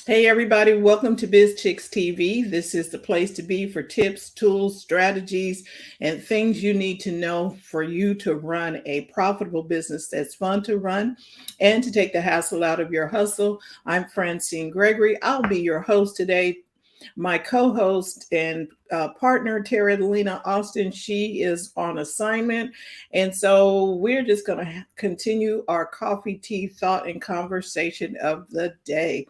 Hey everybody, welcome to BizChicks TV. This is the place to be for tips, tools, strategies, and things you need to know for you to run a profitable business that's fun to run and to take the hassle out of your hustle. I'm Francine Gregory. I'll be your host today. My co-host and partner, Terry Lena Austin, she is on assignment. And so we're just going to continue our coffee, tea, thought, and conversation of the day.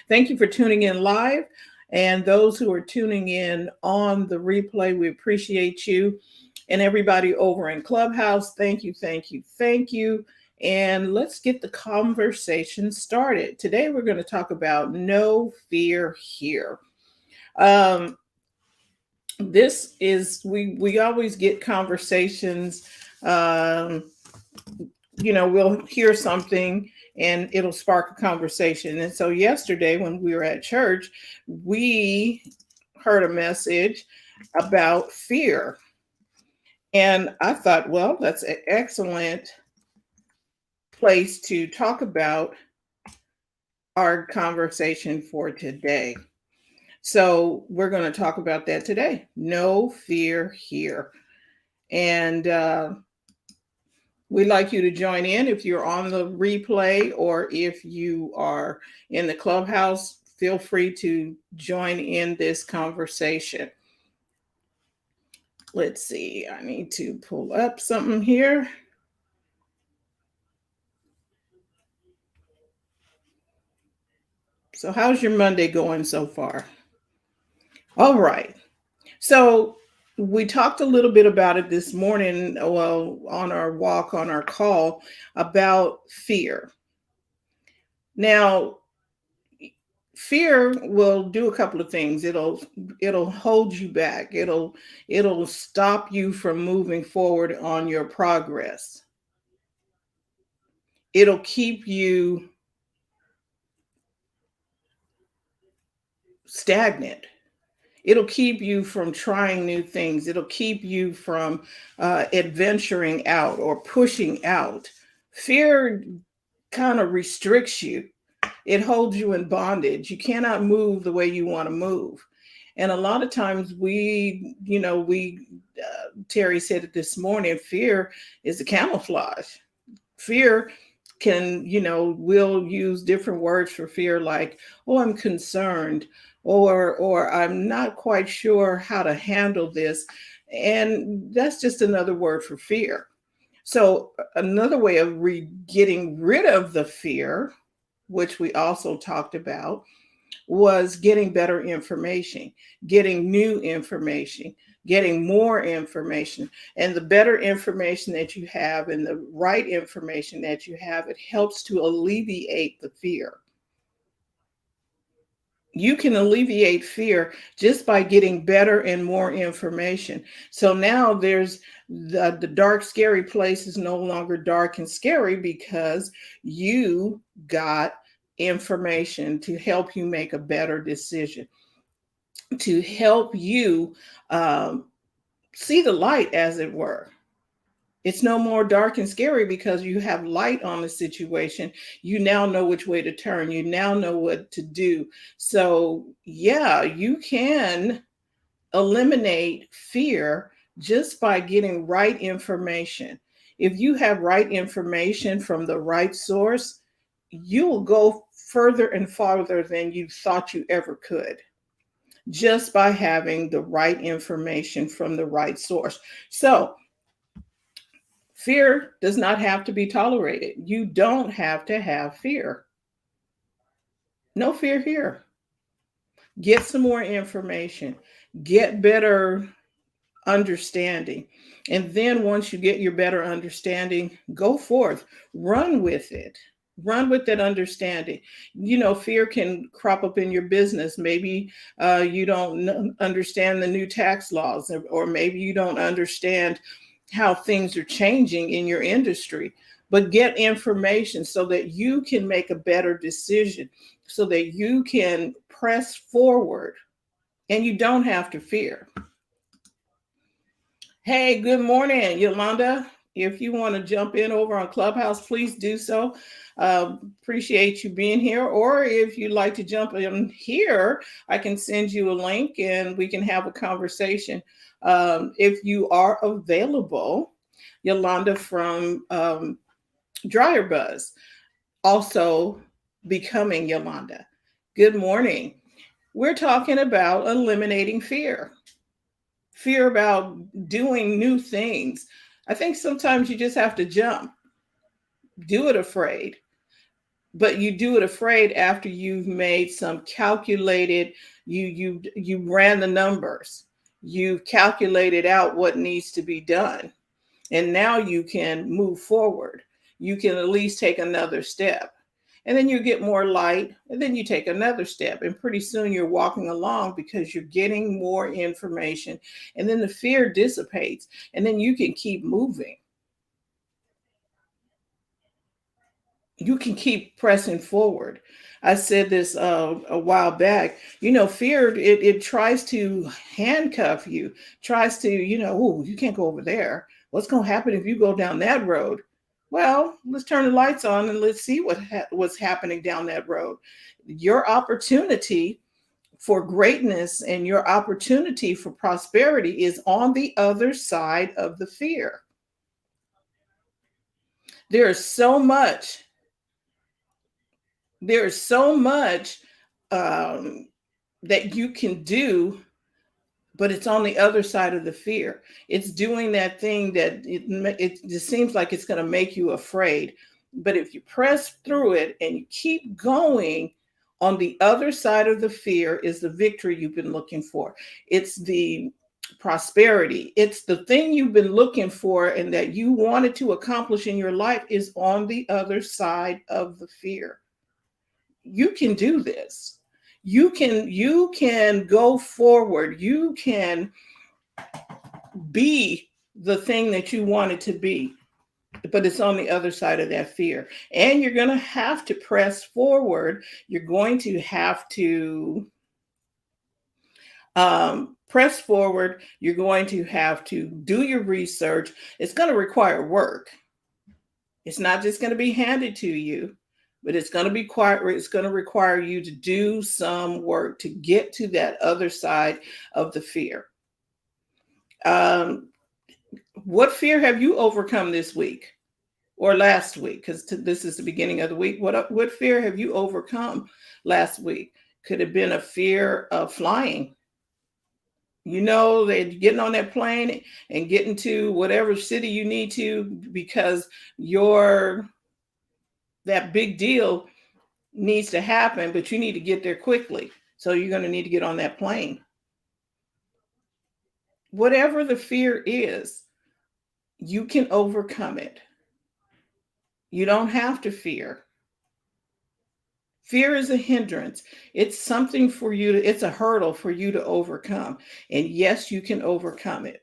Thank you for tuning in live. And those who are tuning in on the replay, we appreciate you. And everybody over in Clubhouse, thank you, thank you, thank you. And let's get the conversation started. Today, we're going to talk about no fear here. Um, this is we always get conversations. Um, we'll hear something and it'll spark a conversation. And so yesterday when we were at church, we heard a message about fear. And I thought, well, that's an excellent place to talk about our conversation for today. So we're going to talk about that today. No fear here. And we'd like you to join in if you're on the replay or if you are in the Clubhouse. Feel free to join in this conversation. Let's see, I need to pull up something here. So, how's your Monday going so far? All right. So, we talked a little bit about it this morning, well, on our walk, on our call, about fear. Now, fear will do a couple of things. It'll hold you back. It'll stop you from moving forward on your progress. It'll keep you stagnant. It'll keep you from trying new things. It'll keep you from adventuring out or pushing out. Fear kind of restricts you. It holds you in bondage. You cannot move the way you want to move. And a lot of times Terry said it this morning, fear is a camouflage. Fear can, we'll use different words for fear like, oh, I'm concerned, or I'm not quite sure how to handle this. And that's just another word for fear. So another way of getting rid of the fear, which we also talked about, was getting better information, getting new information, getting more information. And the better information that you have and the right information that you have, it helps to alleviate the fear. You can alleviate fear just by getting better and more information. So now there's the dark, scary place is no longer dark and scary because you got information to help you make a better decision, to help you see the light, as it were. It's no more dark and scary because you have light on the situation. You now know which way to turn. You now know what to do. So, yeah, you can eliminate fear just by getting right information. If you have right information from the right source, you will go further and farther than you thought you ever could, just by having the right information from the right source. So, fear does not have to be tolerated. You don't have to have fear. No fear here. Get some more information, get better understanding. And then once you get your better understanding, go forth, run with it. Run with that understanding. Fear can crop up in your business. Maybe you don't understand the new tax laws, or maybe you don't understand how things are changing in your industry. But get information so that you can make a better decision, so that you can press forward and you don't have to fear. Hey, good morning, Yolanda. If you want to jump in over on Clubhouse, please do so. Appreciate you being here. Or if you'd like to jump in here, I can send you a link and we can have a conversation. If you are available, Yolanda from Dryer Buzz, also becoming Yolanda. Good morning. We're talking about eliminating fear. Fear about doing new things. I think sometimes you just have to jump, do it afraid, but you do it afraid after you've made some calculated, you ran the numbers, you've calculated out what needs to be done, and now you can move forward. You can at least take another step. And then you get more light, and then you take another step. And pretty soon you're walking along because you're getting more information. And then the fear dissipates, and then you can keep moving. You can keep pressing forward. I said this a while back. Fear, it tries to handcuff you, tries to, oh, you can't go over there. What's going to happen if you go down that road? Well, let's turn the lights on and let's see what's happening down that road. Your opportunity for greatness and your opportunity for prosperity is on the other side of the fear. There's so much that you can do, but it's on the other side of the fear. It's doing that thing that it just seems like it's going to make you afraid. But if you press through it and you keep going, on the other side of the fear is the victory you've been looking for. It's the prosperity. It's the thing you've been looking for and that you wanted to accomplish in your life is on the other side of the fear. You can do this. You can go forward. You can be the thing that you wanted to be, but it's on the other side of that fear. And you're going to have to press forward. You're going to have to press forward. You're going to have to do your research. It's going to require work. It's not just going to be handed to you, but it's going to require you to do some work to get to that other side of the fear. What fear have you overcome this week or last week? Because this is the beginning of the week. What fear have you overcome last week? Could have been a fear of flying. That getting on that plane and getting to whatever city you need to because that big deal needs to happen, but you need to get there quickly. So you're going to need to get on that plane. Whatever the fear is, you can overcome it. You don't have to fear. Fear is a hindrance. It's something for you it's a hurdle for you to overcome. And yes, you can overcome it.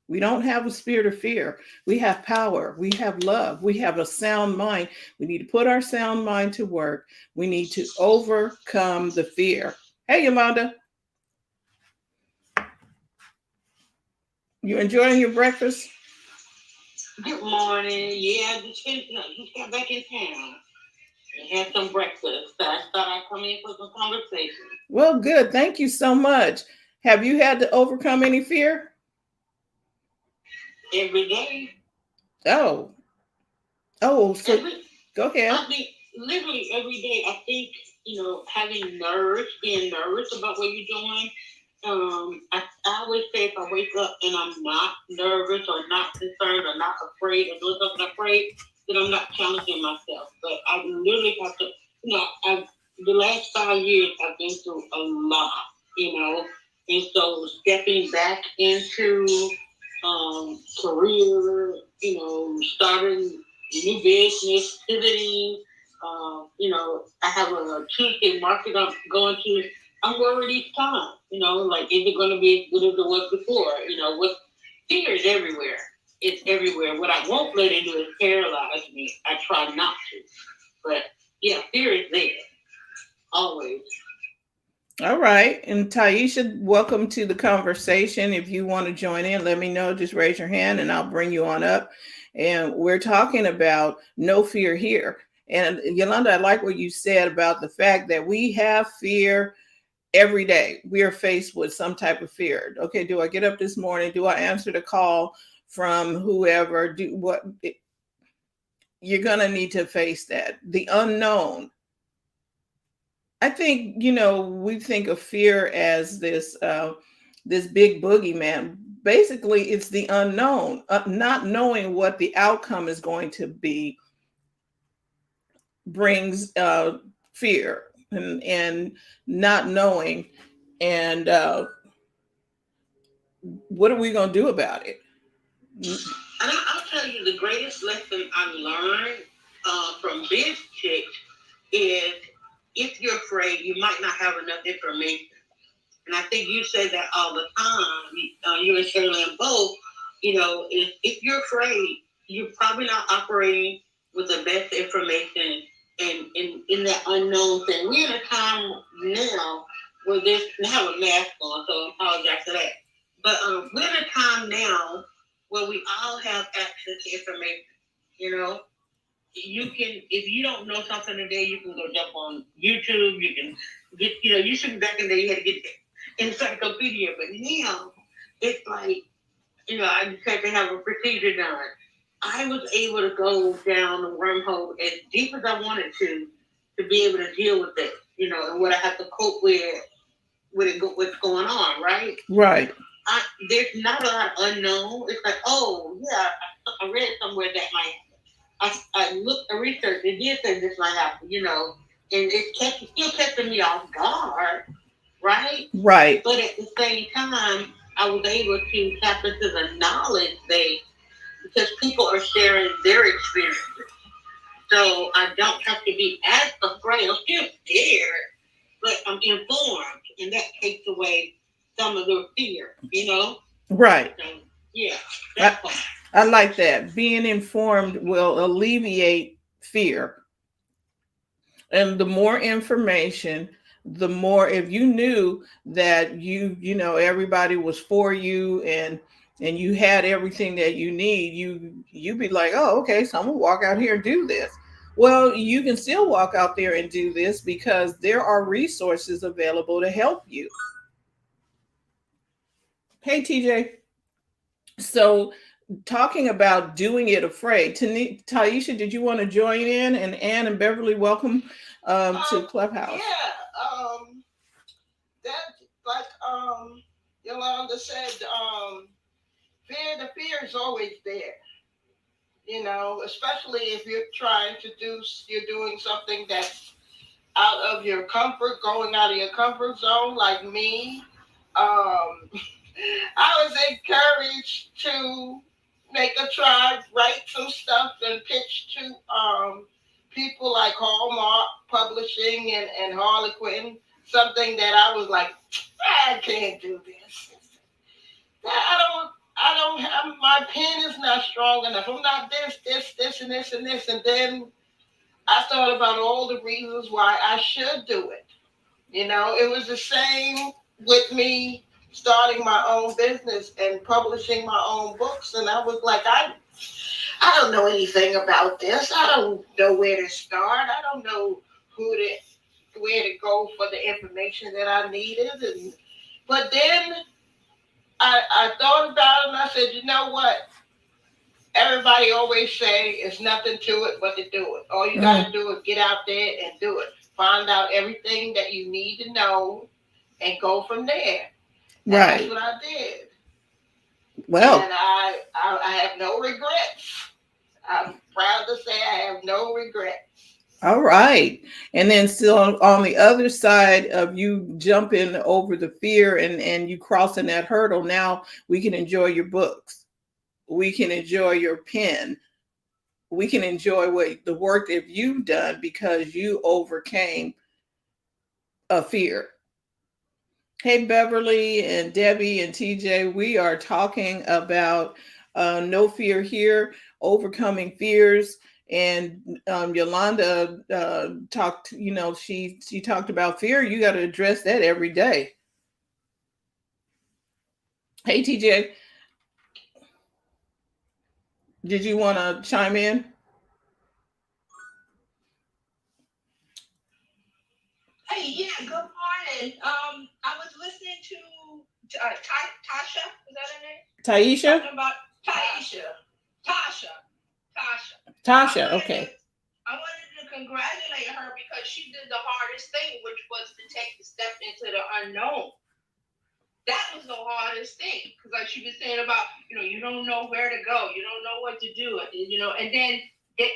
We don't have a spirit of fear. We have power. We have love. We have a sound mind. We need to put our sound mind to work. We need to overcome the fear. Hey, Yolanda. You enjoying your breakfast? Good morning. Yeah, just got back in town. And had some breakfast. So I thought I'd come in for some conversation. Well, good. Thank you so much. Have you had to overcome any fear? Every day. So go ahead. I think literally every day. I think, being nervous about what you're doing. I always say if I wake up and I'm not nervous or not concerned or not afraid or doing something afraid, then I'm not challenging myself. But I literally have to, the last 5 years I've been through a lot, and so stepping back into career, starting new business, pivoting, I have a Tuesday market I'm going to. I'm worried each time, is it going to be as good as it was before? Fear is everywhere. It's everywhere. What I won't let it do is paralyze me. I try not to. But, yeah, fear is there. Always. All right. And Taisha, welcome to the conversation. If you want to join in, let me know. Just raise your hand and I'll bring you on up. And we're talking about no fear here. And Yolanda, I like what you said about the fact that we have fear every day. We are faced with some type of fear. Okay, do I get up this morning? Do I answer the call from whoever? Do what? You're going to need to face that. The unknown. I think, we think of fear as this big boogeyman. Basically, it's the unknown, not knowing what the outcome is going to be brings fear, and not knowing, and what are we going to do about it? And I'll tell you the greatest lesson I learned from BizChicks is if you're afraid, you might not have enough information. And I think you say that all the time. You and Shirley and both, if you're afraid, you're probably not operating with the best information and in that unknown thing. We're in a time now where there's, I have a mask on, so I apologize for that. But we're in a time now where we all have access to information. You know, you can, if you don't know something today, you can go jump on YouTube. You can get, you should back in the day you had to get the encyclopedia, but now it's like, I just had to have a procedure done. I was able to go down the wormhole as deep as I wanted to be able to deal with it, and what I have to cope with what's going on, right? Right. There's not a lot of unknown. It's like, oh yeah, I read somewhere that might happen. I looked, I researched, it did say this might happen, and it's still catching me off guard, right? Right. But at the same time, I was able to tap into the knowledge base because people are sharing their experiences. So I don't have to be as afraid. I'm still scared, but I'm informed, and that takes away some of the fear, Right. So, yeah, that part. I like that. Being informed will alleviate fear. And the more information, the more, if you knew that everybody was for you, and you had everything that you need, you'd be like, oh, okay, so I'm gonna walk out here and do this. Well, you can still walk out there and do this because there are resources available to help you. Hey, TJ. So, talking about doing it afraid, Taisha, did you want to join in? And Ann and Beverly, welcome to Clubhouse. Yeah, that like Yolanda said, the fear is always there. Especially if you're doing something that's going out of your comfort zone, like me. I was encouraged to make a try, write some stuff, and pitch to people like Hallmark Publishing and Harlequin. Something that I was like, I can't do this. I don't have, my pen is not strong enough. I'm not this, and this, and this. And then I thought about all the reasons why I should do it. It was the same with me starting my own business and publishing my own books. And I was like, I don't know anything about this. I don't know where to start. I don't know where to go for the information that I needed. But then I thought about it and I said, you know what? Everybody always say it's nothing to it but to do it. All you got to do is get out there and do it. Find out everything that you need to know and go from there. And right. That's what I did. Well, and I have no regrets. I'm proud to say I have no regrets. All right. And then still on the other side of you jumping over the fear and you crossing that hurdle, now we can enjoy your books. We can enjoy your pen. We can enjoy the work that you've done because you overcame a fear. Hey, Beverly and Debbie and TJ, we are talking about no fear here, overcoming fears. And Yolanda talked, she talked about fear. You got to address that every day. Hey, TJ, did you want to chime in? Hey, yeah, good morning. I was listening to Tasha, is that her name? Taisha? Talking about Tasha. Tasha, okay. I wanted to congratulate her because she did the hardest thing, which was to take the step into the unknown. That was the hardest thing, because like she was saying about, you don't know where to go, you don't know what to do, and then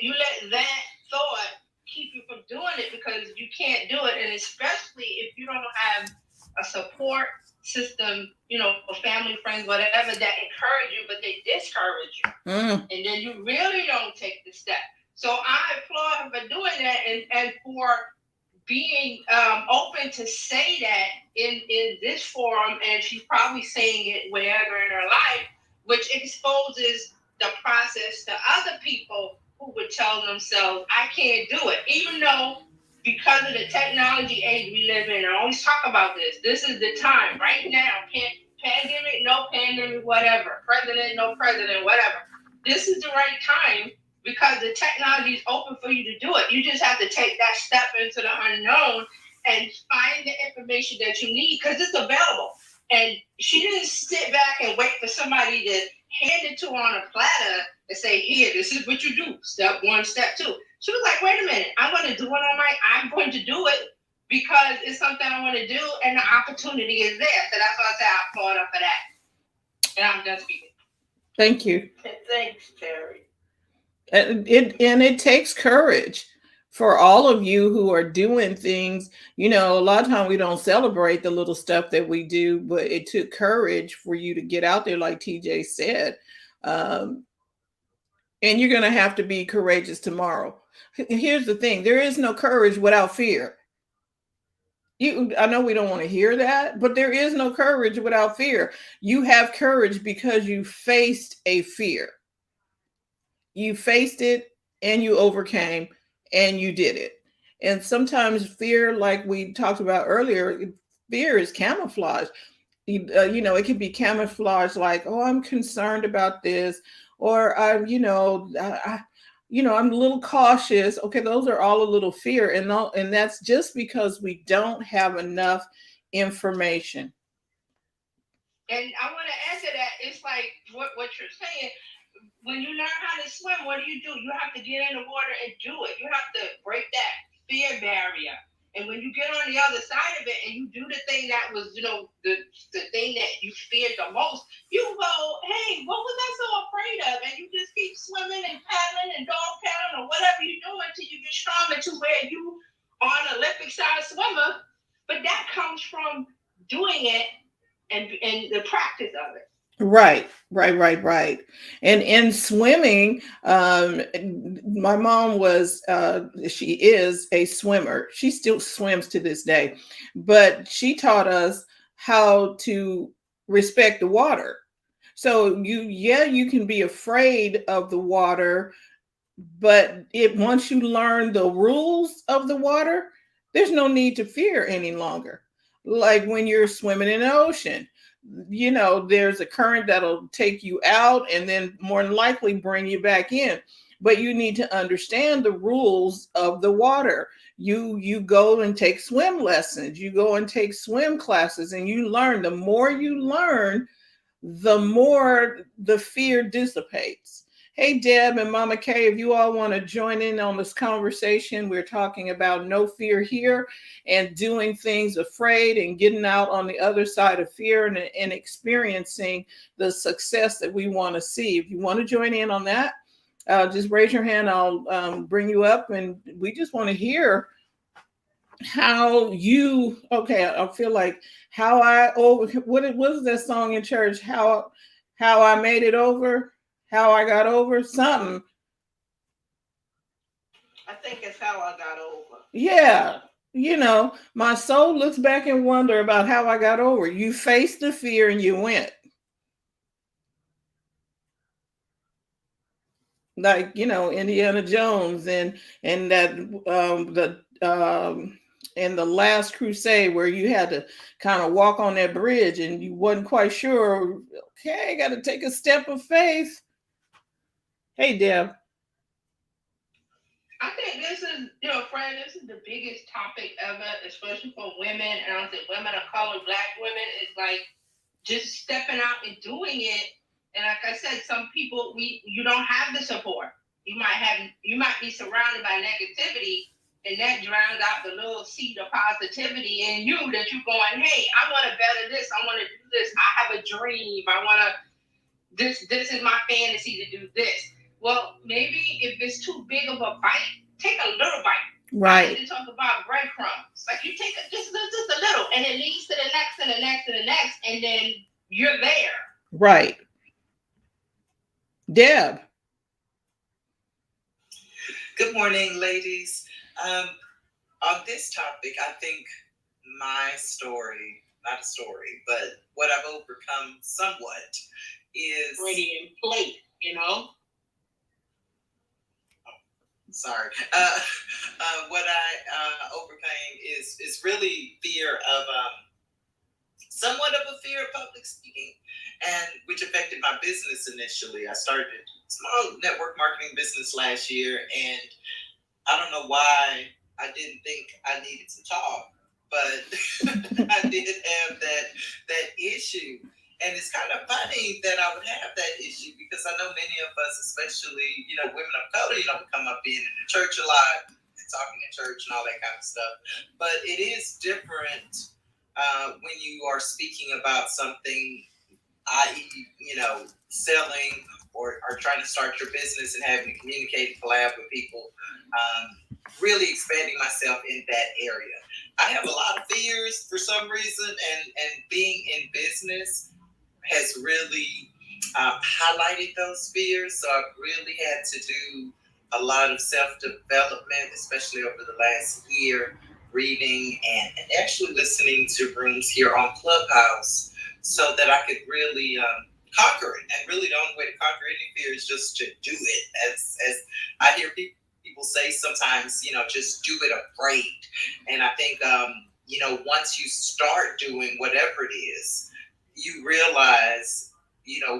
you let that thought keep you from doing it because you can't do it, and especially if you don't have a support system, family, friends, whatever, that encourage you, but they discourage you, and then you really don't take the step. So I applaud her for doing that, and for being open to say that in this forum, and she's probably saying it wherever in her life, which exposes the process to other people who would tell themselves, I can't do it, even though because of the technology age we live in. I always talk about this. This is the time right now. Pandemic, no pandemic, whatever. President, no president, whatever. This is the right time, because the technology is open for you to do it. You just have to take that step into the unknown and find the information that you need, because it's available. And she didn't sit back and wait for somebody to hand it to her on a platter and say, here, this is what you do. Step one, step two. She was like, wait a minute, I'm going to do it I'm going to do it because it's something I want to do, and the opportunity is there. So that's why I say I applaud her for that. And I'm done speaking. Thank you. Thanks, Terry. And it takes courage for all of you who are doing things. A lot of times we don't celebrate the little stuff that we do, but it took courage for you to get out there, like TJ said. And you're going to have to be courageous tomorrow. Here's the thing. There is no courage without fear. I know we don't want to hear that, but there is no courage without fear. You have courage because you faced a fear. You faced it and you overcame and you did it. And sometimes fear, like we talked about earlier, fear is camouflage. It can be camouflage like, oh, I'm concerned about this, or I'm a little cautious. Okay, those are all a little fear, and that's just because we don't have enough information. And I want to add to that. It's like what you're saying. When you learn how to swim, what do? You have to get in the water and do it. You have to break that fear barrier. And when you get on the other side of it and you do the thing that was, the thing that you feared the most, you go, hey, what was I so afraid of? And you just keep swimming and paddling and dog paddling or whatever you do until you get stronger to where you are an Olympic size swimmer. But that comes from doing it and the practice of it. Right. And in swimming, my mom she is a swimmer. She still swims to this day, but she taught us how to respect the water. So you can be afraid of the water, but once you learn the rules of the water, there's no need to fear any longer. Like when you're swimming in the ocean, there's a current that'll take you out and then more than likely bring you back in. But you need to understand the rules of the water. You go and take swim lessons. You go and take swim classes, and you learn. The more you learn, the more the fear dissipates. Hey, Deb and Mama Kay, if you all want to join in on this conversation, we're talking about no fear here and doing things afraid and getting out on the other side of fear and experiencing the success that we want to see. If you want to join in on that, just raise your hand. I'll bring you up, and we just want to hear how you, I feel like what was that song in church? How I made it over. How I got over something. I think it's how I got over. Yeah. My soul looks back and wonder about how I got over. You faced the fear and you went. like Indiana Jones and that the in the Last Crusade, where you had to kind of walk on that bridge and you wasn't quite sure. Okay, got to take a step of faith. Hey, Deb. I think this is, friend, this is the biggest topic ever, especially for women. And I say women of color, Black women, it's like just stepping out and doing it. And like I said, some people, you don't have the support. You might be surrounded by negativity, and that drowns out the little seed of positivity in you that you're going, hey, I want to better this. I want to do this. I have a dream. I want to, this is my fantasy to do this. Well, maybe if it's too big of a bite, take a little bite. Right. I need to talk about breadcrumbs. Like you take just a little, and it leads to the next and the next and the next, and then you're there. Right. Deb. Good morning, ladies. On this topic, I think my story, not a story, but what I've overcome somewhat is... Ready and plate, Sorry. What I overcame is really fear of, somewhat of a fear of public speaking, and which affected my business initially. I started a small network marketing business last year, and I don't know why I didn't think I needed to talk, but I did have that issue. And it's kind of funny that I would have that issue because I know many of us, especially, women of color, we come up being in the church a lot and talking in church and all that kind of stuff. But it is different when you are speaking about something, i.e., selling or trying to start your business and having to communicate and collab with people, really expanding myself in that area. I have a lot of fears for some reason, and being in business has really highlighted those fears. So I've really had to do a lot of self-development, especially over the last year, reading and actually listening to rooms here on Clubhouse so that I could really conquer it. And really the only way to conquer any fear is just to do it. As I hear people say sometimes, just do it afraid. And I think, once you start doing whatever it is, you realize,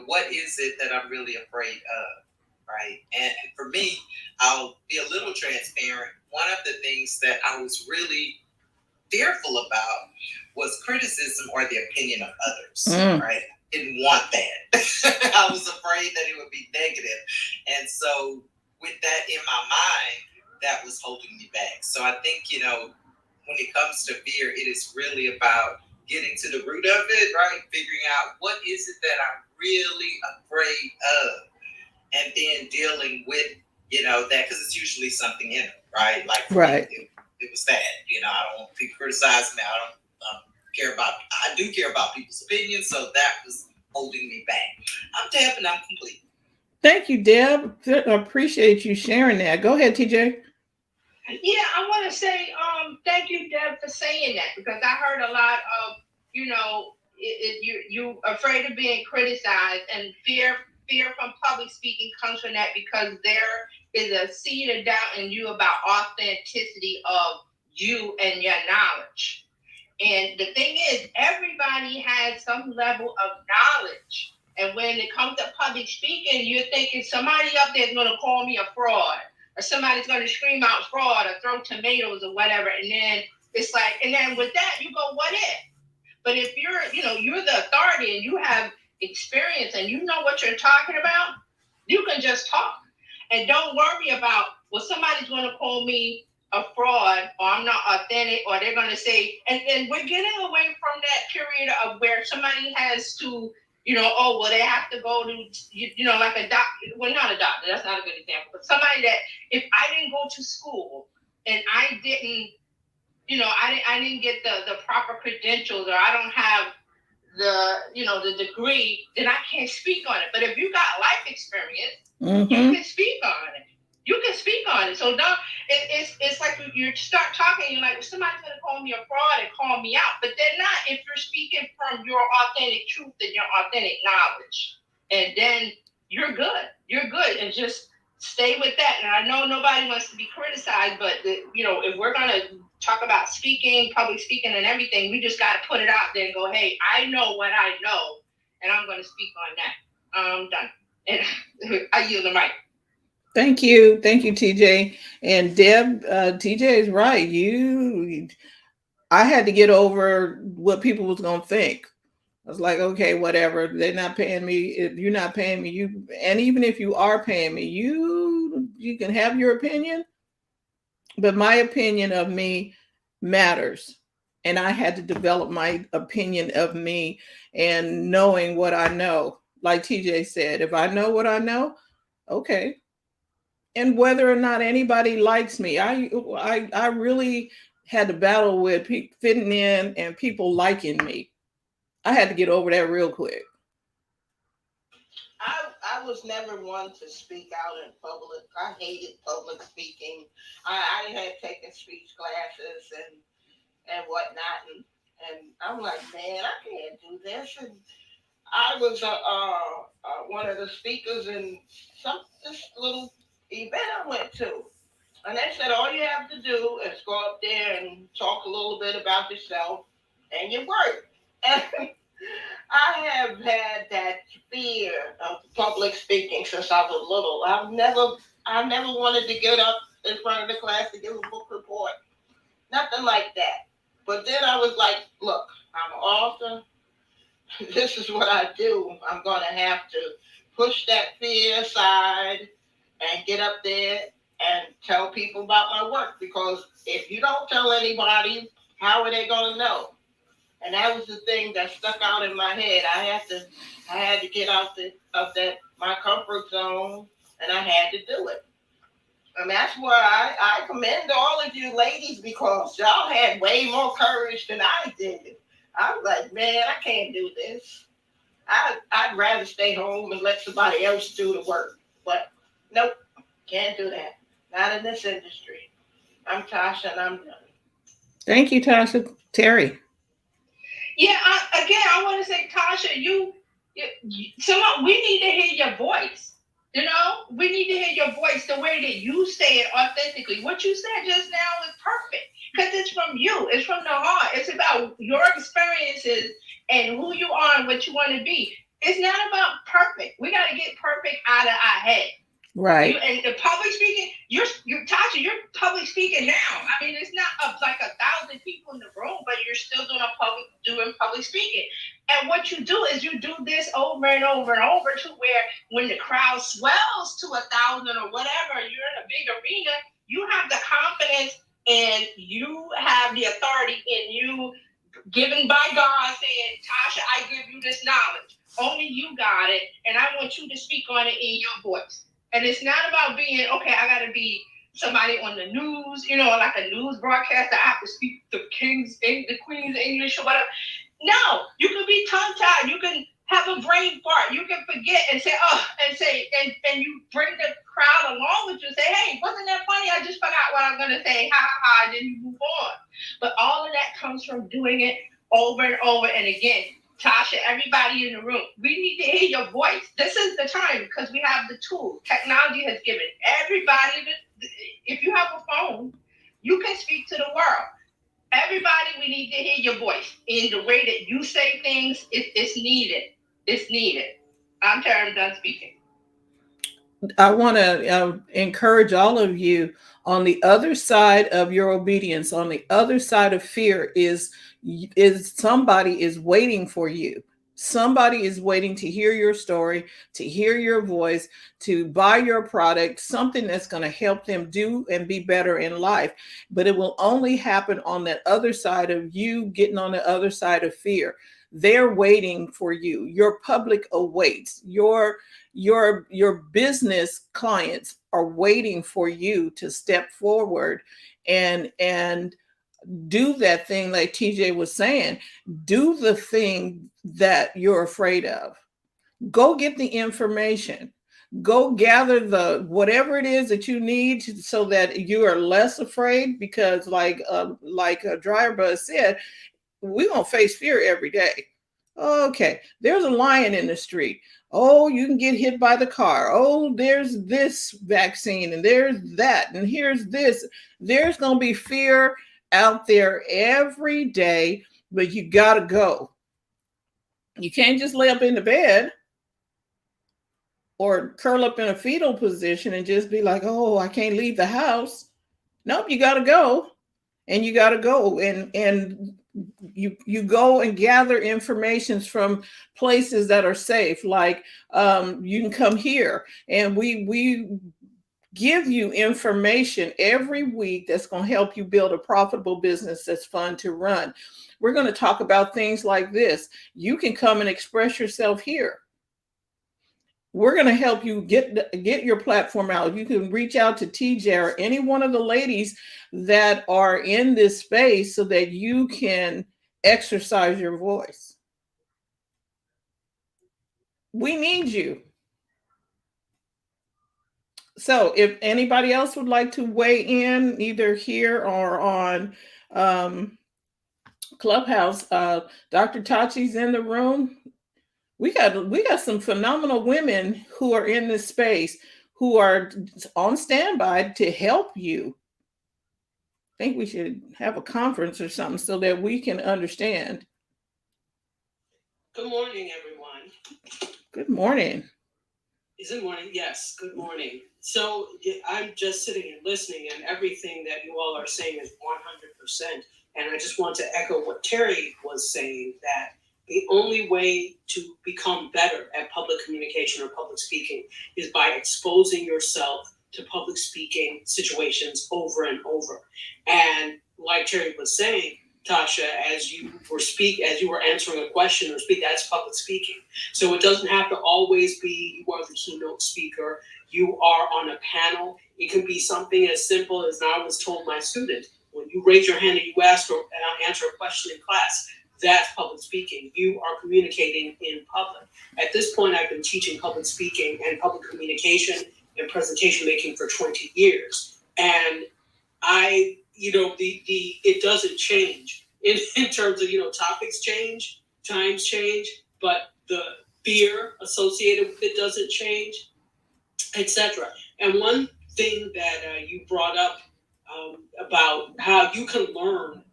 what is it that I'm really afraid of, right? And for me, I'll be a little transparent. One of the things that I was really fearful about was criticism or the opinion of others, right? I didn't want that. I was afraid that it would be negative. And so with that in my mind, that was holding me back. So I think, when it comes to fear, it is really about getting to the root of it, right? Figuring out what is it that I'm really afraid of, and then dealing with, that, because it's usually something in it, right? Like, right. It was that, I don't want people criticizing me. I do care about people's opinions, so that was holding me back. I'm Deb, and I'm complete. Thank you, Deb. I appreciate you sharing that. Go ahead, TJ. Yeah, I want to say thank you, Deb, for saying that, because I heard a lot of, you afraid of being criticized, and fear from public speaking comes from that, because there is a seed of doubt in you about authenticity of you and your knowledge. And the thing is, everybody has some level of knowledge. And when it comes to public speaking, you're thinking somebody up there is going to call me a fraud, or somebody's going to scream out fraud or throw tomatoes or whatever. And then it's like, and then with that, you go, what if? But if you're the authority and you have experience and you know what you're talking about, you can just talk. And don't worry about, well, somebody's going to call me a fraud, or I'm not authentic, or they're going to say, and we're getting away from that period of where somebody has to, they have to go to, like a doctor. Well, not a doctor. That's not a good example. But somebody that, if I didn't go to school and I didn't, I didn't get the proper credentials, or I don't have the degree, then I can't speak on it. But if you got life experience, you can speak on it. You can speak on it. So it's like you start talking, you're like, well, somebody's going to call me a fraud and call me out. But they're not if you're speaking from your authentic truth and your authentic knowledge. And then you're good. You're good. And just stay with that. And I know nobody wants to be criticized, but if we're gonna talk about speaking, public speaking, and everything, we just got to put it out there and go, hey, I know what I know, and I'm going to speak on that. I'm done. And I yield the mic. Thank you, TJ. And Deb, TJ is right. I had to get over what people was gonna think. I was like, okay, whatever. They're not paying me. If you're not paying me, and even if you are paying me, you can have your opinion, but my opinion of me matters. And I had to develop my opinion of me and knowing what I know. Like TJ said, if I know what I know, okay. And whether or not anybody likes me, I really had to battle with fitting in and people liking me. I had to get over that real quick. I was never one to speak out in public. I hated public speaking. I had taken speech classes and whatnot, and I'm like, man, I can't do this. And I was one of the speakers in this little event I went to, and they said all you have to do is go up there and talk a little bit about yourself and your work. And I have had that fear of public speaking since I was little. I've never wanted to get up in front of the class to give a book report. Nothing like that. But then I was like, look, I'm an author. This is what I do. I'm going to have to push that fear aside and get up there and tell people about my work. Because if you don't tell anybody, how are they going to know? And that was the thing that stuck out in my head. I had to get out of my comfort zone, and I had to do it. And that's why I commend all of you ladies, because y'all had way more courage than I did. I was like, man, I can't do this. I'd rather stay home and let somebody else do the work. But nope, can't do that. Not in this industry. I'm Tasha, and I'm done. Thank you, Tasha. Terry. Yeah, I want to say, Tasha, we need to hear your voice. We need to hear your voice the way that you say it authentically. What you said just now is perfect because it's from you. It's from the heart. It's about your experiences and who you are and what you want to be. It's not about perfect. We got to get perfect out of our head. Right. And the public speaking, you're Tasha, you're public speaking now. I mean, it's not like 1,000 people in the room, but you're still doing public speaking. And what you do is you do this over and over and over to where when the crowd swells to 1,000 or whatever, you're in a big arena, you have the confidence and you have the authority in you given by God saying, Tasha, I give you this knowledge. Only you got it. And I want you to speak on it in your voice. And it's not about being, okay, I got to be somebody on the news, like a news broadcaster. I have to speak the Queen's English or whatever. No, you can be tongue-tied. You can have a brain fart. You can forget and say, and you bring the crowd along with you and say, hey, wasn't that funny? I just forgot what I'm going to say. Ha, ha, ha, and then you move on. But all of that comes from doing it over and over. And again, Tasha, everybody in the room, we need to hear your voice. This is the time because we have the tool. Technology has given everybody, if you have a phone, you can speak to the world. Everybody, we need to hear your voice. In the way that you say things, it's needed. It's needed. I'm Terry, I'm done speaking. I want to encourage all of you on the other side of your obedience, on the other side of fear is somebody is waiting for you. Somebody is waiting to hear your story, to hear your voice, to buy your product, something that's going to help them do and be better in life. But it will only happen on that other side of you getting on the other side of fear. They're waiting for you. Your public awaits. Your business clients are waiting for you to step forward and do that thing like TJ was saying. Do the thing that you're afraid of. Go get the information. Go gather the whatever it is that you need so that you are less afraid, because like Dryer Buzz said, we're gonna face fear every day. Okay, there's a lion in the street. Oh, you can get hit by the car. Oh, there's this vaccine and there's that and here's this. There's going to be fear out there every day, but you got to go. You can't just lay up in the bed or curl up in a fetal position and just be like, oh, I can't leave the house. Nope, you got to go. And you got to go and you go and gather information from places that are safe, like you can come here and we give you information every week that's going to help you build a profitable business that's fun to run. We're going to talk about things like this. You can come and express yourself here. We're going to help you get your platform out. You can reach out to TJ or any one of the ladies that are in this space so that you can exercise your voice. We need you. So if anybody else would like to weigh in, either here or on Clubhouse, Dr. Tachi's in the room. We got some phenomenal women who are in this space who are on standby to help you. I think we should have a conference or something so that we can understand. Good morning, everyone. Good morning. Is it morning? Yes, good morning. So I'm just sitting and listening, and everything that you all are saying is 100%. And I just want to echo what Terry was saying, that the only way to become better at public communication or public speaking is by exposing yourself to public speaking situations over and over. And like Terry was saying, Tasha, as you were answering a question or speak, that's public speaking. So it doesn't have to always be you are the keynote speaker, you are on a panel. It can be something as simple as I was told my student, when you raise your hand and you answer a question in class, that's public speaking. You are communicating in public. At this point, I've been teaching public speaking and public communication and presentation making for 20 years. And it doesn't change in terms of, topics change, times change, but the fear associated with it doesn't change, etc. And one thing that you brought up about how you can learn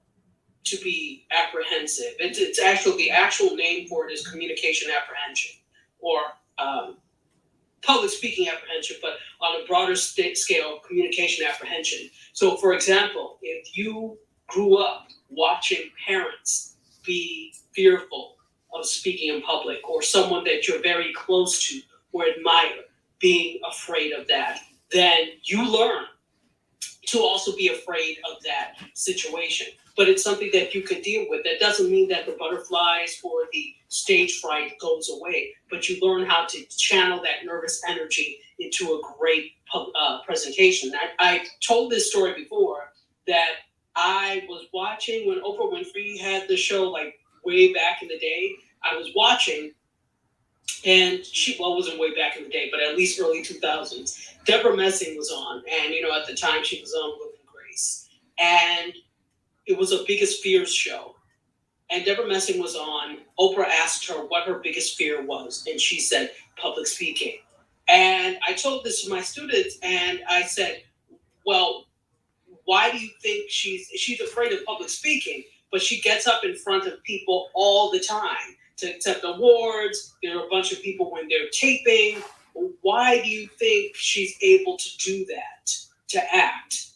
to be apprehensive. It's actually, the actual name for it is communication apprehension, or public speaking apprehension, but on a broader scale, communication apprehension. So for example, if you grew up watching parents be fearful of speaking in public, or someone that you're very close to or admire being afraid of that, then you learn to also be afraid of that situation. But it's something that you can deal with. That doesn't mean that the butterflies or the stage fright goes away, but you learn how to channel that nervous energy into a great presentation. I told this story before, that I was watching when Oprah Winfrey had the show, like way back in the day. I was watching, and it wasn't way back in the day, but at least early 2000s. Deborah Messing was on, and at the time she was on Will and Grace, and it was a Biggest Fears show. And Deborah Messing was on. Oprah asked her what her biggest fear was, and she said public speaking. And I told this to my students, and I said, well, why do you think she's afraid of public speaking, but she gets up in front of people all the time to accept awards? There are a bunch of people when they're taping. Why do you think she's able to do that, to act?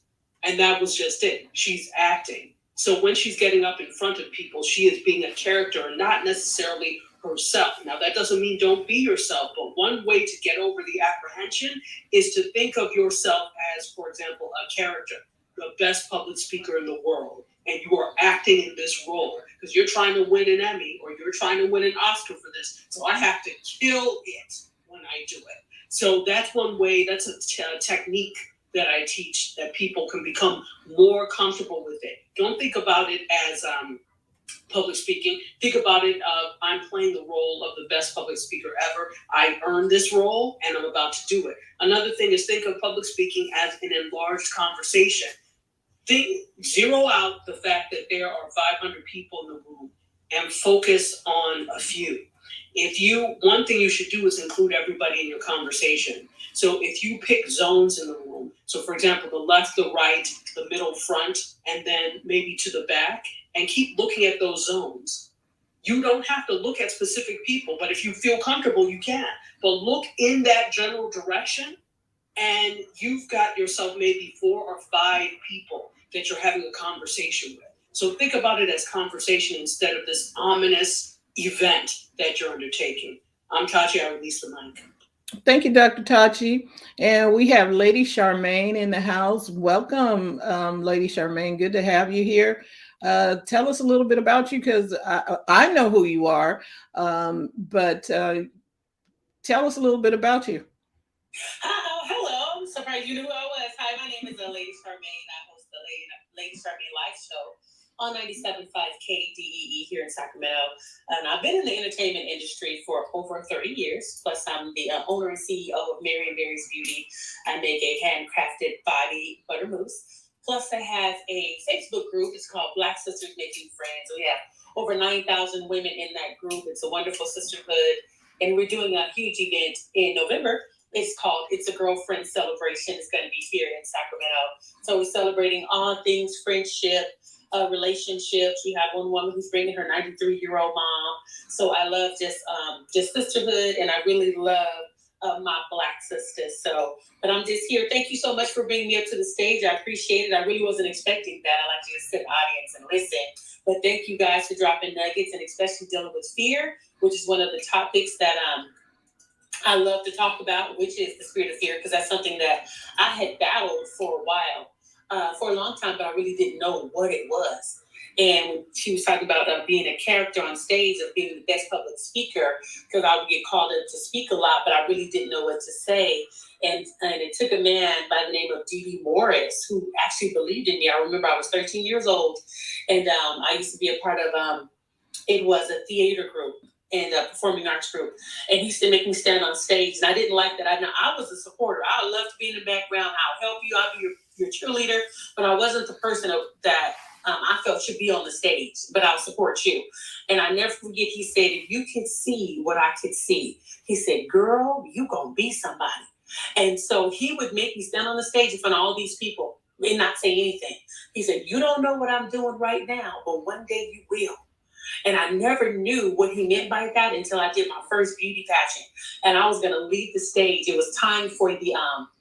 And that was just it. She's acting. So when she's getting up in front of people, she is being a character and not necessarily herself. Now, that doesn't mean don't be yourself, but one way to get over the apprehension is to think of yourself as, for example, a character, the best public speaker in the world, and you are acting in this role because you're trying to win an Emmy or you're trying to win an Oscar for this. So I have to kill it when I do it. So that's one way, that's a technique that I teach, that people can become more comfortable with it. Don't think about it as public speaking. Think about it, I'm playing the role of the best public speaker ever. I earned this role and I'm about to do it. Another thing is think of public speaking as an enlarged conversation. Zero out the fact that there are 500 people in the room and focus on a few. One thing you should do is include everybody in your conversation. So if you pick zones in the room, so for example, the left, the right, the middle, front, and then maybe to the back, and keep looking at those zones. You don't have to look at specific people, but if you feel comfortable, you can. But look in that general direction, and you've got yourself maybe 4 or 5 people that you're having a conversation with. So think about it as conversation instead of this ominous event that you're undertaking. I'm Tachi, I release the mic. Thank you, Dr. Tachi. And we have Lady Charmaine in the house. Welcome, Lady Charmaine. Good to have you here. Tell us a little bit about you, because I know who you are, but tell us a little bit about you. Hello, I'm surprised you knew who I was. Hi, my name is Lady Charmaine. I host the Lady Charmaine Live Show on 97.5 KDEE here in Sacramento. And I've been in the entertainment industry for over 30 years. Plus, I'm the owner and CEO of Mary and Mary's Beauty. I make a handcrafted body butter mousse. Plus, I have a Facebook group. It's called Black Sisters Making Friends. We have over 9,000 women in that group. It's a wonderful sisterhood. And we're doing a huge event in November. It's called It's a Girlfriend Celebration. It's going to be here in Sacramento. So we're celebrating all things friendship, relationships. We have one woman who's bringing her 93-year-old mom. So I love just sisterhood, and I really love my Black sisters. So, but I'm just here. Thank you so much for bringing me up to the stage. I appreciate it. I really wasn't expecting that. I like to just sit in the audience and listen. But thank you guys for dropping nuggets, and especially dealing with fear, which is one of the topics that I love to talk about, which is the spirit of fear, because that's something that I had battled for a while, for a long time, but I really didn't know what it was. And she was talking about being a character on stage, of being the best public speaker, because I would get called up to speak a lot, but I really didn't know what to say. And it took a man by the name of D.D. Morris, who actually believed in me. I remember I was 13 years old, and I used to be a part of, it was a theater group and a performing arts group. And he used to make me stand on stage, and I didn't like that. I was a supporter. I would love to be in the background. I'll help you. I'll be your cheerleader. But I wasn't the person that I felt should be on the stage, but I'll support you. And I never forget, he said, if you could see what I could see, he said, girl, you gonna be somebody. And so he would make me stand on the stage in front of all these people and not say anything. He said, you don't know what I'm doing right now, but one day you will. And I never knew what he meant by that until I did my first beauty pageant. And I was going to leave the stage. It was time for the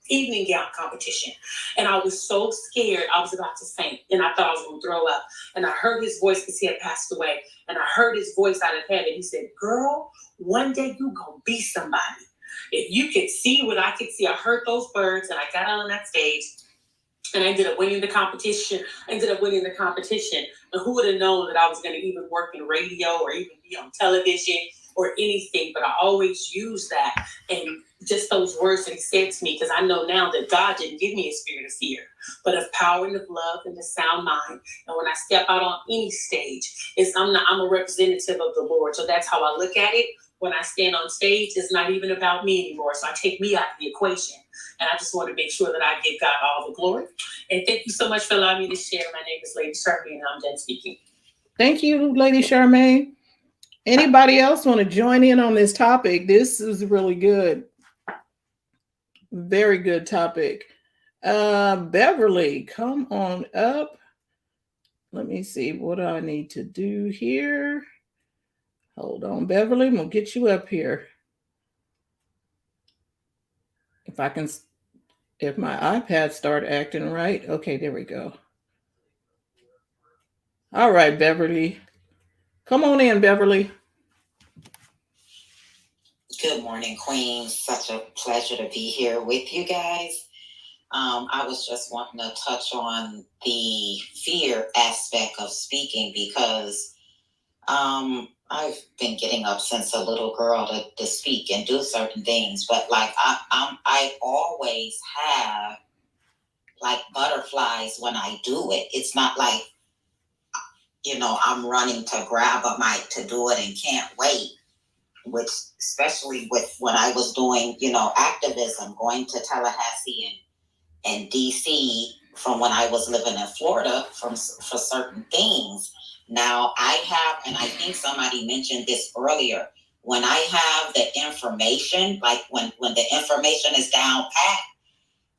evening gown competition. And I was so scared, I was about to faint. And I thought I was going to throw up. And I heard his voice, because he had passed away. And I heard his voice out of heaven. He said, girl, one day you going to be somebody. If you could see what I could see. I heard those words, and I got on that stage. And I ended up winning the competition. And who would have known that I was going to even work in radio or even be on television or anything? But I always use that, and just those words that he said to me, because I know now that God didn't give me a spirit of fear, but of power and of love and a sound mind. And when I step out on any stage, I'm a representative of the Lord. So that's how I look at it. When I stand on stage, it's not even about me anymore. So I take me out of the equation. And I just want to make sure that I give God all the glory. And thank you so much for allowing me to share. My name is Lady Charmaine, and I'm done speaking. Thank you, Lady Charmaine. Anybody else want to join in on this topic? This is really good. Very good topic. Beverly, come on up. Let me see what I need to do here. Hold on, Beverly. I'm going to get you up here. If my iPad start acting right. Okay, there we go. All right, Beverly. Come on in, Beverly. Good morning, Queen. Such a pleasure to be here with you guys. I was just wanting to touch on the fear aspect of speaking, because I've been getting up since a little girl to speak and do certain things, but like I always have like butterflies when I do it. It's not like, I'm running to grab a mic to do it and can't wait, which especially with when I was doing, activism, going to Tallahassee and DC from when I was living in Florida for certain things. Now I have, and I think somebody mentioned this earlier, when I have the information, like when the information is down pat,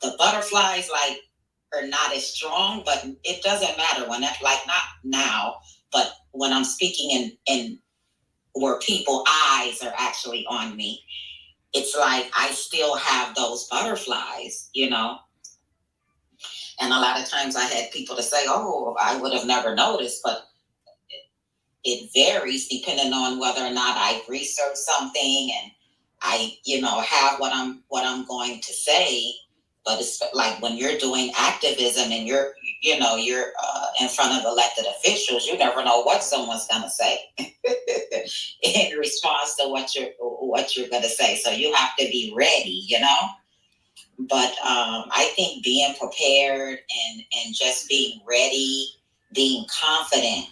the butterflies like are not as strong, but it doesn't matter when that, like, not now, but when I'm speaking in where people eyes are actually on me, it's like I still have those butterflies, you know. And a lot of times I had people to say, oh, I would have never noticed, but it varies depending on whether or not I research something and I, you know, have what I'm going to say. But it's like when you're doing activism and you're in front of elected officials, you never know what someone's going to say in response to what you're going to say. So you have to be ready, you know. But I think being prepared and just being ready, being confident,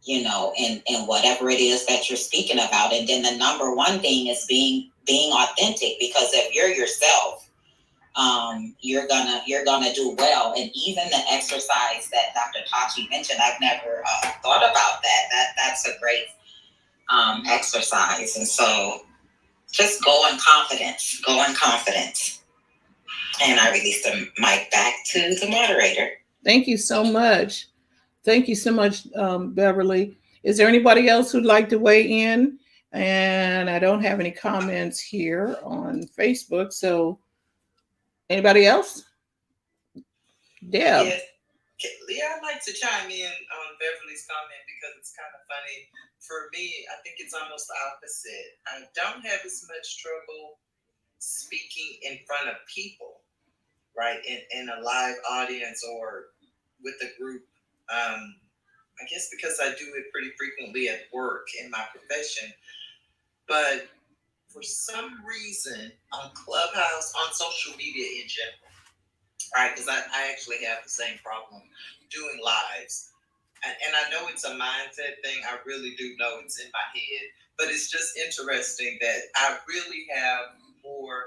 you know, in whatever it is that you're speaking about. And then the number one thing is being authentic, because if you're yourself, you're gonna do well. And even the exercise that Dr. Tachi mentioned, I've never thought about that. That's a great exercise. And so just go in confidence. And I release the mic back to the moderator. Thank you so much. Beverly. Is there anybody else who'd like to weigh in? And I don't have any comments here on Facebook. So anybody else? Deb. Yes. Yeah, I'd like to chime in on Beverly's comment because it's kind of funny. For me, I think it's almost the opposite. I don't have as much trouble speaking in front of people, right? In a live audience or with a group. I guess because I do it pretty frequently at work in my profession. But for some reason on Clubhouse, on social media in general, right? Because I actually have the same problem doing lives. And I know it's a mindset thing. I really do know it's in my head. But it's just interesting that I really have more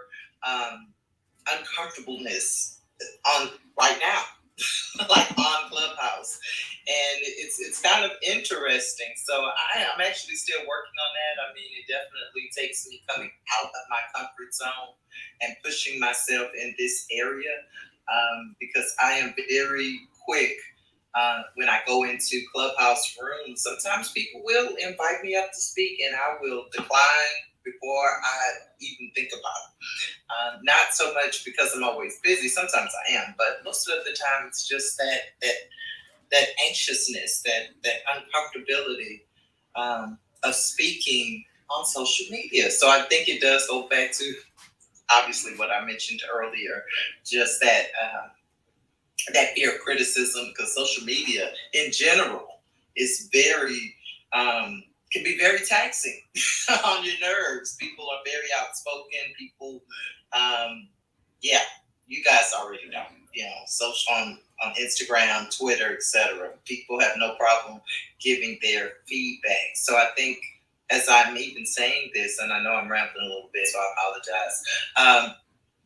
uncomfortableness on right now. Like on Clubhouse, and it's kind of interesting. So I'm actually still working on that. I mean, it definitely takes me coming out of my comfort zone and pushing myself in this area, because I am very quick when I go into Clubhouse rooms. Sometimes people will invite me up to speak, and I will decline before I even think about it. Not so much because I'm always busy. Sometimes I am, but most of the time it's just that anxiousness, that uncomfortability of speaking on social media. So I think it does go back to obviously what I mentioned earlier, just that fear of criticism, because social media in general is very can be very taxing on your nerves. People are very outspoken. People, yeah, you guys already know. You know, social on Instagram, Twitter, etc. People have no problem giving their feedback. So I think, as I'm even saying this, and I know I'm rambling a little bit, so I apologize,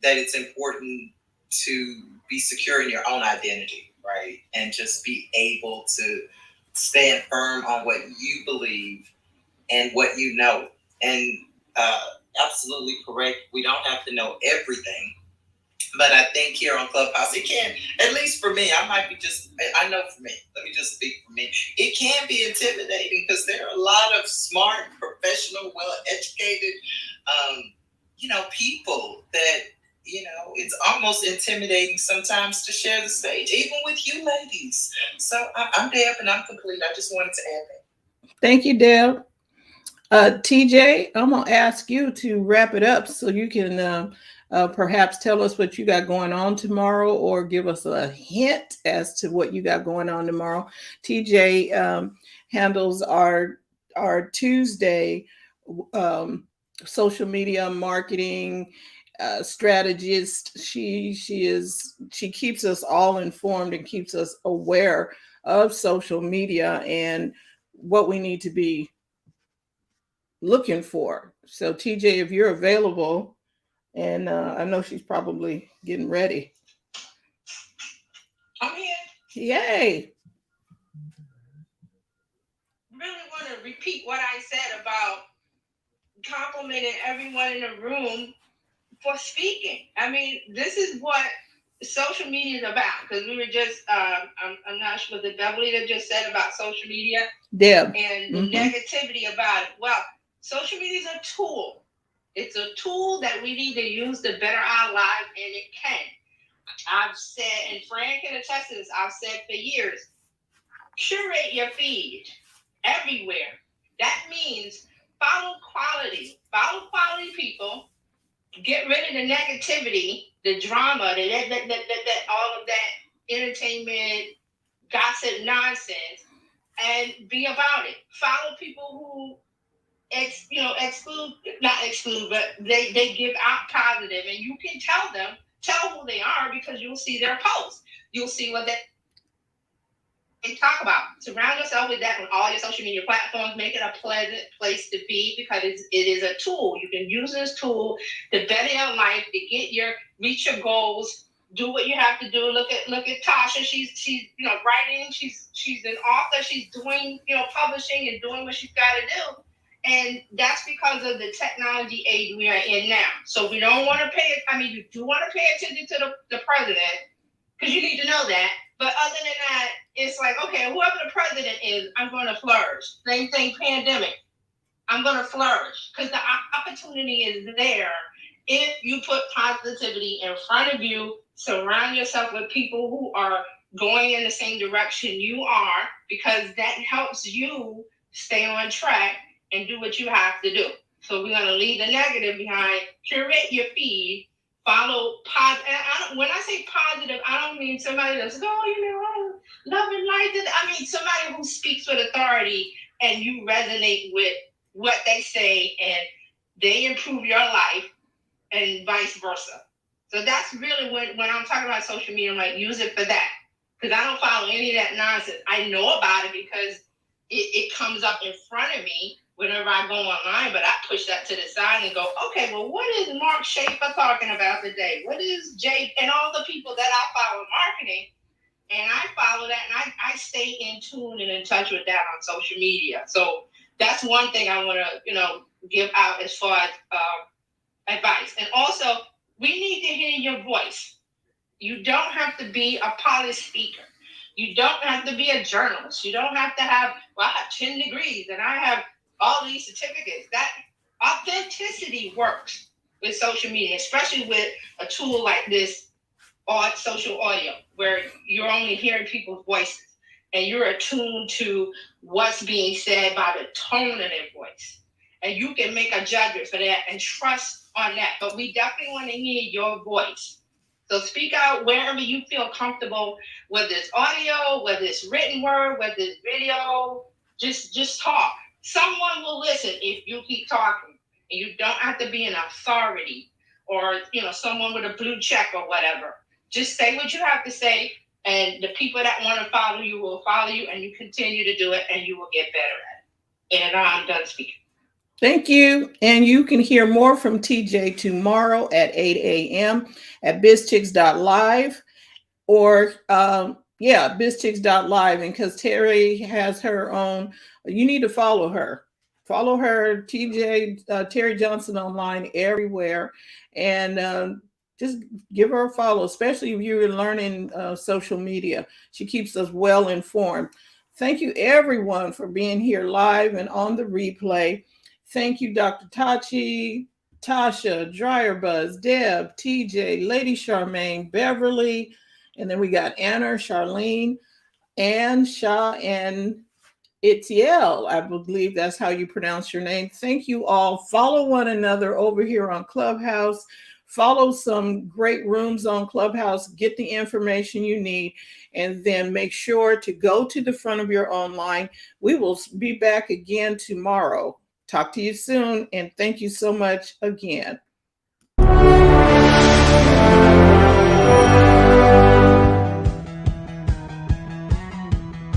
that it's important to be secure in your own identity, right? And just be able to stand firm on what you believe and what you know. And absolutely correct. We don't have to know everything. But I think here on Clubhouse, it can, at least for me, I know for me, let me just speak for me. It can be intimidating because there are a lot of smart, professional, well-educated, people that, it's almost intimidating sometimes to share the stage, even with you ladies. So I'm Deb and I'm complete. I just wanted to add that. Thank you, Deb. TJ, I'm going to ask you to wrap it up so you can perhaps tell us what you got going on tomorrow, or give us a hint as to what you got going on tomorrow. TJ handles our Tuesday social media marketing strategist. She keeps us all informed and keeps us aware of social media and what we need to be looking for. So TJ, if you're available, and I know she's probably getting ready. I'm Yay. Really want to repeat what I said about complimenting everyone in the room for speaking. I mean, this is what social media is about. Because we were just, I'm not sure what the Beverly that just said about social media. Deb. And the negativity about it. Well, social media is a tool. It's a tool that we need to use to better our lives, and it can. I've said, and Fran can attest to this, I've said for years, curate your feed everywhere. That means follow quality people, get rid of the negativity, the drama, that all of that entertainment, gossip nonsense, and be about it. Follow people who not exclude, but they give out positive, and you can tell who they are because you'll see their posts. You'll see what they talk about. Surround yourself with that on all your social media platforms. Make it a pleasant place to be because it is a tool. You can use this tool to better your life, to reach your goals. Do what you have to do. Look at Tasha. She's writing. She's an author. She's doing publishing and doing what she's got to do. And that's because of the technology age we are in now. So we don't want to you do want to pay attention to the president because you need to know that. But other than that, it's like, okay, whoever the president is, I'm going to flourish. Same thing, pandemic. I'm going to flourish because the opportunity is there if you put positivity in front of you, surround yourself with people who are going in the same direction you are, because that helps you stay on track and do what you have to do. So we're going to leave the negative behind, curate your feed, follow positive. When I say positive, I don't mean somebody that's, love and light. I mean somebody who speaks with authority and you resonate with what they say and they improve your life and vice versa. So that's really when I'm talking about social media, I'm like, use it for that. Because I don't follow any of that nonsense. I know about it because it comes up in front of me whenever I go online, but I push that to the side and go, okay, well, what is Mark Schaefer talking about today? What is Jay and all the people that I follow in marketing? And I follow that, and I stay in tune and in touch with that on social media. So that's one thing I want to, give out as far as advice. And also, we need to hear your voice. You don't have to be a polished speaker. You don't have to be a journalist. You don't have to have, I have 10 degrees and I have all these certificates. That authenticity works with social media, especially with a tool like this or social audio, where you're only hearing people's voices and you're attuned to what's being said by the tone of their voice. And you can make a judgment for that and trust on that. But we definitely want to hear your voice. So speak out wherever you feel comfortable, whether it's audio, whether it's written word, whether it's video, just talk. Someone will listen if you keep talking. And you don't have to be an authority or, someone with a blue check or whatever. Just say what you have to say, and the people that want to follow you will follow you, and you continue to do it, and you will get better at it. And I'm done speaking. Thank you. And you can hear more from TJ tomorrow at 8 a.m. at BizChicks.live or, BizChicks.live. And because Terry has her own, you need to follow her. Follow her, TJ, Terry Johnson online everywhere. And just give her a follow, especially if you're learning social media. She keeps us well informed. Thank you, everyone, for being here live and on the replay. Thank you, Dr. Tachi, Tasha, Dryerbuzz, Deb, TJ, Lady Charmaine, Beverly, and then we got Anna, Charlene, Ann, Shah, and Itiel. I believe that's how you pronounce your name. Thank you all. Follow one another over here on Clubhouse. Follow some great rooms on Clubhouse. Get the information you need, and then make sure to go to the front of your online. We will be back again tomorrow. Talk to you soon, and thank you so much again.